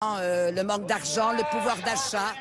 Le manque d'argent, le pouvoir d'achat.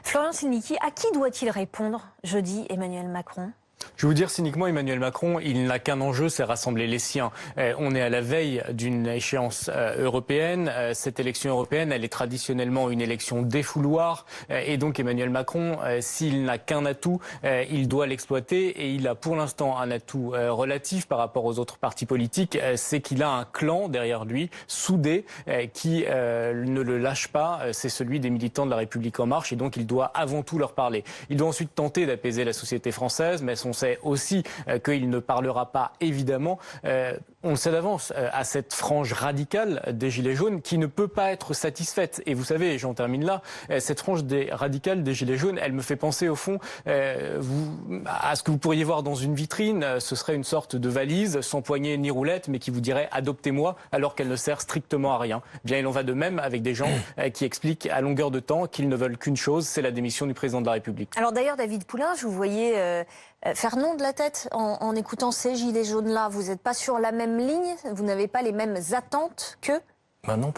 Florian Silnicki, à qui doit-il répondre jeudi Emmanuel Macron ? Je vais vous dire cyniquement, Emmanuel Macron, il n'a qu'un enjeu, c'est rassembler les siens. On est à la veille d'une échéance européenne. Cette élection européenne, elle est traditionnellement une élection défouloir. Et donc Emmanuel Macron, s'il n'a qu'un atout, il doit l'exploiter. Et il a pour l'instant un atout relatif par rapport aux autres partis politiques, c'est qu'il a un clan derrière lui, soudé, qui ne le lâche pas. C'est celui des militants de la République En Marche. Et donc il doit avant tout leur parler. Il doit ensuite tenter d'apaiser la société française, mais on sait aussi qu'il ne parlera pas, évidemment, on le sait d'avance, à cette frange radicale des Gilets jaunes qui ne peut pas être satisfaite. Et vous savez, j'en termine là, cette frange radicale des Gilets jaunes, elle me fait penser au fond à ce que vous pourriez voir dans une vitrine. Ce serait une sorte de valise sans poignée ni roulette, mais qui vous dirait « adoptez-moi » alors qu'elle ne sert strictement à rien. Bien, il en va de même avec des gens qui expliquent à longueur de temps qu'ils ne veulent qu'une chose, c'est la démission du président de la République. Alors d'ailleurs, David Poulain, je vous voyais faire non de la tête en écoutant ces Gilets jaunes-là. Vous n'êtes pas sur la même ligne, vous n'avez pas les mêmes attentes qu'eux ? Non,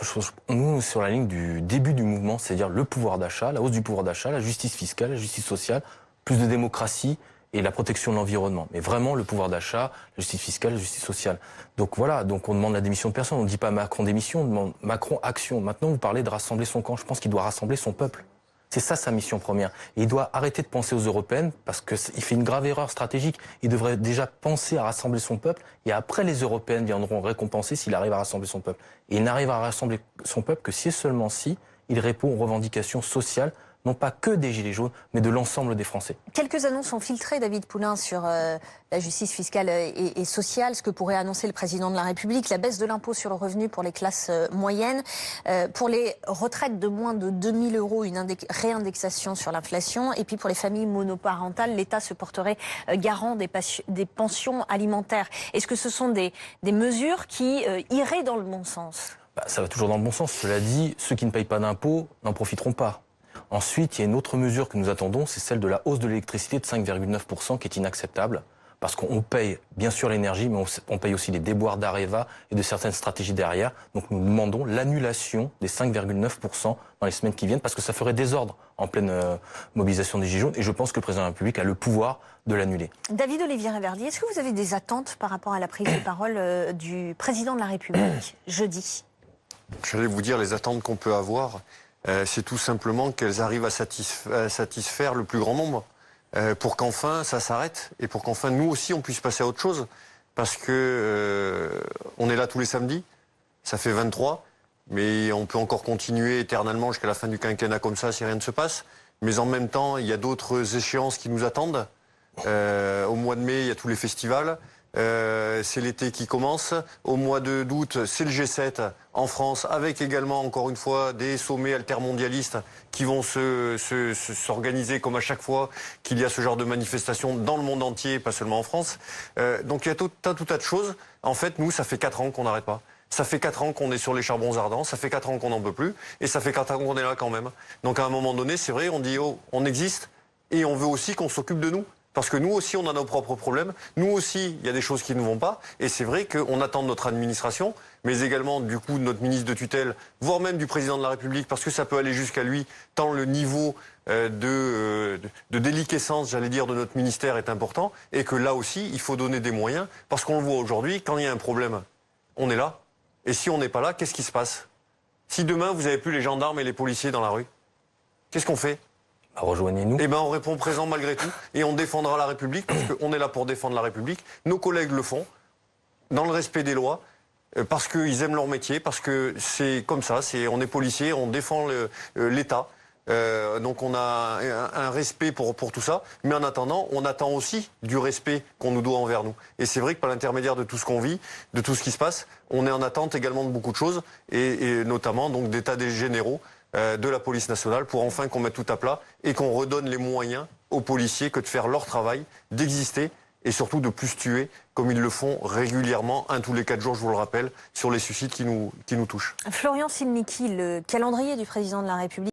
nous, sur la ligne du début du mouvement, c'est-à-dire le pouvoir d'achat, la hausse du pouvoir d'achat, la justice fiscale, la justice sociale, plus de démocratie et la protection de l'environnement. Mais vraiment le pouvoir d'achat, la justice fiscale, la justice sociale. Donc voilà, donc on demande la démission de personne, on ne dit pas Macron démission, on demande Macron action. Maintenant, vous parlez de rassembler son camp, je pense qu'il doit rassembler son peuple. C'est ça sa mission première. Et il doit arrêter de penser aux européennes parce qu'il fait une grave erreur stratégique. Il devrait déjà penser à rassembler son peuple et après les européennes viendront récompenser s'il arrive à rassembler son peuple. Et il n'arrive à rassembler son peuple que si et seulement si il répond aux revendications sociales, non pas que des Gilets jaunes, mais de l'ensemble des Français. Quelques annonces sont filtrées, David Poulain, sur la justice fiscale et sociale, ce que pourrait annoncer le président de la République, la baisse de l'impôt sur le revenu pour les classes moyennes, pour les retraites de moins de 2 000 €, une réindexation sur l'inflation, et puis pour les familles monoparentales, l'État se porterait garant des pensions alimentaires. Est-ce que ce sont des mesures qui iraient dans le bon sens ? Ça va toujours dans le bon sens. Cela dit, ceux qui ne payent pas d'impôts n'en profiteront pas. Ensuite, il y a une autre mesure que nous attendons, c'est celle de la hausse de l'électricité de 5,9% qui est inacceptable. Parce qu'on paye bien sûr l'énergie, mais on paye aussi les déboires d'Areva et de certaines stratégies derrière. Donc nous demandons l'annulation des 5,9% dans les semaines qui viennent, parce que ça ferait désordre en pleine mobilisation des Gilets jaunes. Et je pense que le président de la République a le pouvoir de l'annuler. David Olivier Réverdier, est-ce que vous avez des attentes par rapport à la prise de parole du président de la République jeudi ? J'allais vous dire les attentes qu'on peut avoir. C'est tout simplement qu'elles arrivent à satisfaire le plus grand nombre pour qu'enfin ça s'arrête et pour qu'enfin nous aussi on puisse passer à autre chose. Parce que on est là tous les samedis, ça fait 23, mais on peut encore continuer éternellement jusqu'à la fin du quinquennat comme ça si rien ne se passe. Mais en même temps, il y a d'autres échéances qui nous attendent. Au mois de mai, il y a tous les festivals. C'est l'été qui commence. Au mois d'août, c'est le G7 en France, avec également, encore une fois, des sommets altermondialistes qui vont s'organiser comme à chaque fois qu'il y a ce genre de manifestation dans le monde entier, pas seulement en France. Donc il y a tout un tas de choses. En fait, nous, ça fait 4 ans qu'on n'arrête pas. Ça fait 4 ans qu'on est sur les charbons ardents, ça fait 4 ans qu'on n'en peut plus, et ça fait 4 ans qu'on est là quand même. Donc à un moment donné, c'est vrai, on dit, oh, on existe, et on veut aussi qu'on s'occupe de nous. Parce que nous aussi, on a nos propres problèmes. Nous aussi, il y a des choses qui ne vont pas. Et c'est vrai qu'on attend de notre administration, mais également du coup de notre ministre de tutelle, voire même du président de la République, parce que ça peut aller jusqu'à lui, tant le niveau de déliquescence, j'allais dire, de notre ministère est important. Et que là aussi, il faut donner des moyens. Parce qu'on le voit aujourd'hui, quand il y a un problème, on est là. Et si on n'est pas là, qu'est-ce qui se passe ? Si demain, vous n'avez plus les gendarmes et les policiers dans la rue, qu'est-ce qu'on fait ? Rejoignez-nous. Eh bien, on répond présent malgré tout et on défendra la République parce qu'on est là pour défendre la République. Nos collègues le font dans le respect des lois parce qu'ils aiment leur métier, parce que c'est comme ça. On est policier, on défend l'État. Donc on a un respect pour tout ça. Mais en attendant, on attend aussi du respect qu'on nous doit envers nous. Et c'est vrai que par l'intermédiaire de tout ce qu'on vit, de tout ce qui se passe, on est en attente également de beaucoup de choses et notamment donc d'états des généraux de la police nationale pour enfin qu'on mette tout à plat et qu'on redonne les moyens aux policiers que de faire leur travail, d'exister et surtout de plus tuer comme ils le font régulièrement, tous les 4 jours, je vous le rappelle, sur les suicides qui nous touchent. Florian Silnicki, le calendrier du président de la République